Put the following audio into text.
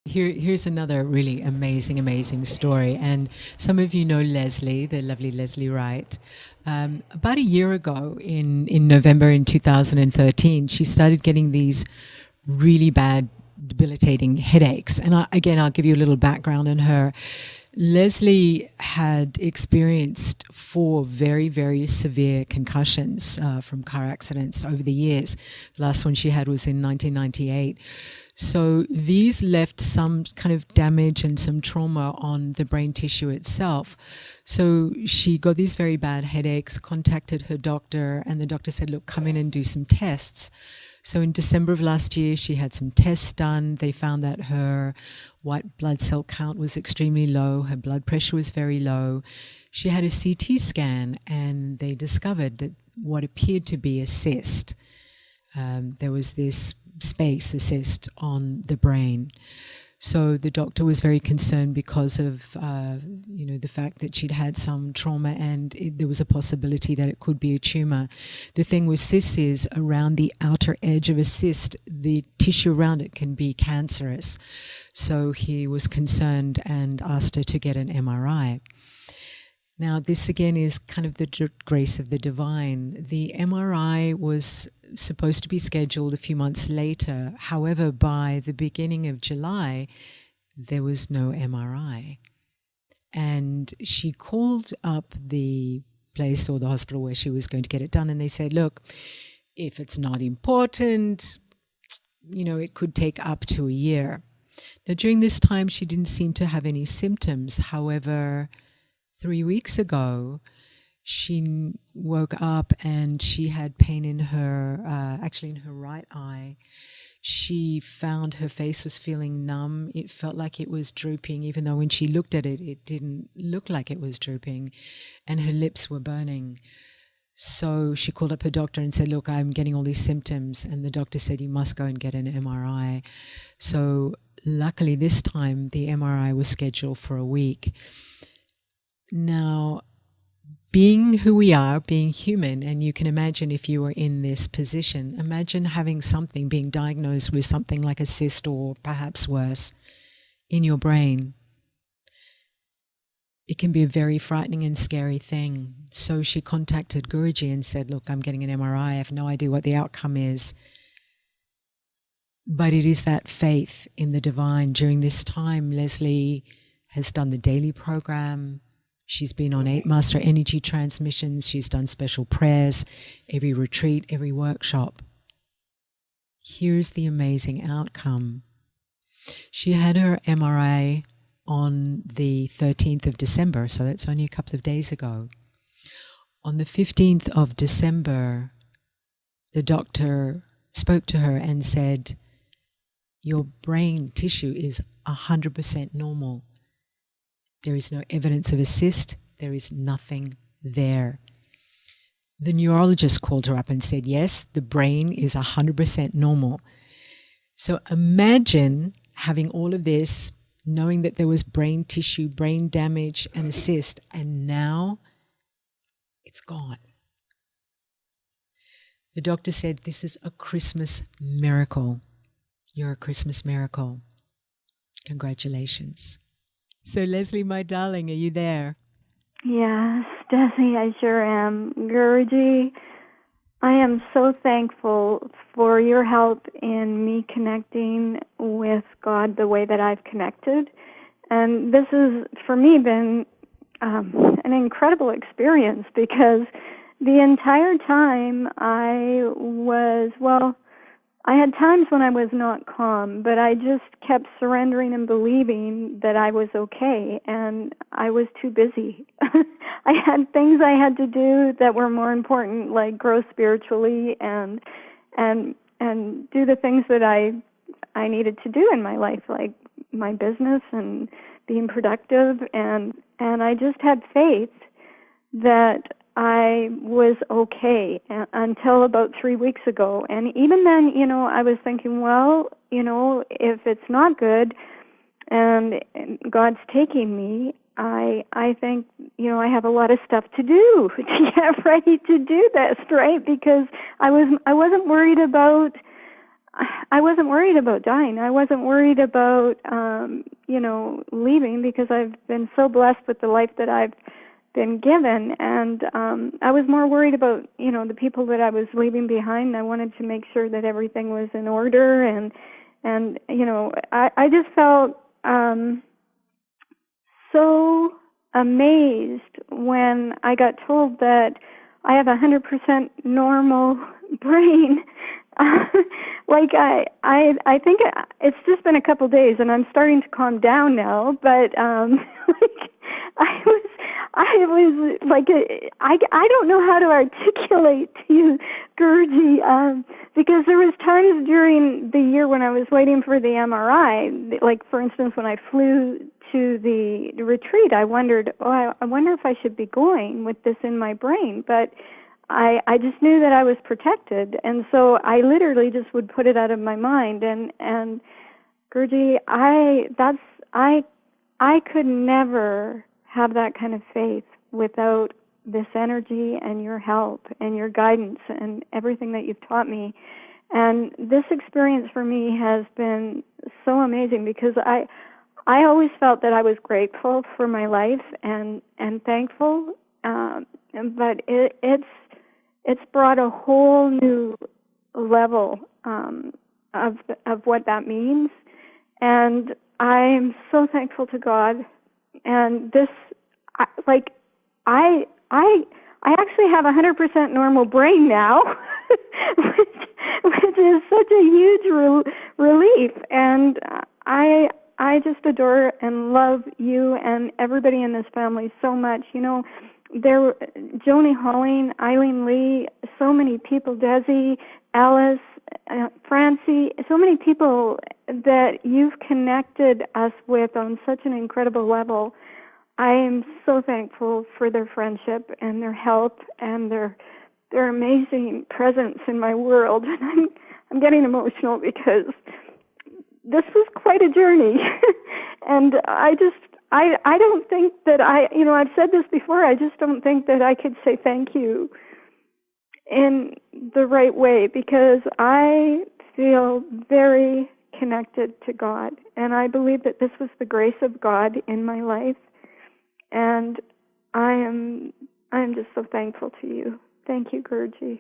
Here's another really amazing story. And some of you know Lezley, the lovely Lezley Wright. About a year ago, in November in 2013, she started getting these really bad, debilitating headaches. And I'll give you a little background on her. Leslie had experienced four very severe concussions from car accidents over the years. The last one she had was in 1998. So these left some kind of damage and some trauma on the brain tissue itself. So she got these very bad headaches, contacted her doctor, and the doctor said, look, come in and do some tests. So in December of last year, she had some tests done. They found that her white blood cell count was extremely low. Her blood pressure was very low. She had a CT scan, and they discovered that what appeared to be a cyst. There was this space, a cyst on the brain. So the doctor was very concerned because of, the fact that she'd had some trauma, and there was a possibility that it could be a tumor. The thing with cysts is around the outer edge of a cyst, the tissue around it can be cancerous. So he was concerned and asked her to get an MRI. Now, this again is kind of the grace of the divine. The MRI was supposed to be scheduled a few months later. However, by the beginning of July, there was no MRI. And she called up the place or the hospital where she was going to get it done, and they said, look, if it's not important, it could take up to a year. Now, during this time, she didn't seem to have any symptoms. However, 3 weeks ago, she woke up and she had pain in her, actually in her right eye. She found her face was feeling numb. It felt like it was drooping, even though when she looked at it, it didn't look like it was drooping, and her lips were burning. So she called up her doctor and said, look, I'm getting all these symptoms. And the doctor said, you must go and get an MRI. So luckily this time the MRI was scheduled for a week. Now, being who we are, being human, and you can imagine if you were in this position, imagine having something, being diagnosed with something like a cyst or perhaps worse in your brain. It can be a very frightening and scary thing. So she contacted Guruji and said, look, I'm getting an MRI. I have no idea what the outcome is. But it is that faith in the divine. During this time, Lezley has done the daily program. She's been on 8 master energy transmissions. She's done special prayers, every retreat, every workshop. Here's the amazing outcome. She had her MRI on the 13th of December, so that's only a couple of days ago. On the 15th of December, the doctor spoke to her and said, your brain tissue is 100% normal. There is no evidence of a cyst. There is nothing there. The neurologist called her up and said, yes, the brain is 100% normal. So imagine having all of this, knowing that there was brain tissue, brain damage, and a cyst, and now it's gone. The doctor said, this is a Christmas miracle. You're a Christmas miracle. Congratulations. So Lezley, my darling, are you there? Yes, Desi, I sure am. Guruji, I am so thankful for your help in me connecting with God the way that I've connected. And this has, for me, been an incredible experience because the entire time I had times when I was not calm, but I just kept surrendering and believing that I was okay, and I was too busy. I had things I had to do that were more important, like grow spiritually and do the things that I needed to do in my life, like my business and being productive, and I just had faith that I was okay until about 3 weeks ago. And even then, I was thinking, well, if it's not good and God's taking me, I think, I have a lot of stuff to do to get ready to do this, right? Because I wasn't worried about I wasn't worried about dying. I wasn't worried about, leaving, because I've been so blessed with the life that I've been given. And I was more worried about, the people that I was leaving behind. I wanted to make sure that everything was in order. And I just felt so amazed when I got told that I have 100% normal brain. I think it's just been a couple days, and I'm starting to calm down now. But I was like, I don't know how to articulate to you, Gurji, because there was times during the year when I was waiting for the MRI, like for instance when I flew to the retreat, I wondered, I wonder if I should be going with this in my brain, but I just knew that I was protected, and so I literally just would put it out of my mind. And Gurji, I could never have that kind of faith without this energy and your help and your guidance and everything that you've taught me. And this experience for me has been so amazing, because I always felt that I was grateful for my life and thankful, but it's brought a whole new level of what that means, and I'm so thankful to God. And this, I actually have 100% normal brain now, which is such a huge relief. And I just adore and love you and everybody in this family so much. There, Joni Holling, Eileen Lee, so many people, Desi, Alice, Francie, so many people that you've connected us with on such an incredible level. I am so thankful for their friendship and their help and their amazing presence in my world. And I'm getting emotional because this was quite a journey. And I don't think that I've said this before, I just don't think that I could say thank you in the right way, because I feel very connected to God, and I believe that this was the grace of God in my life, and I am just so thankful to you. Thank you, Gurji.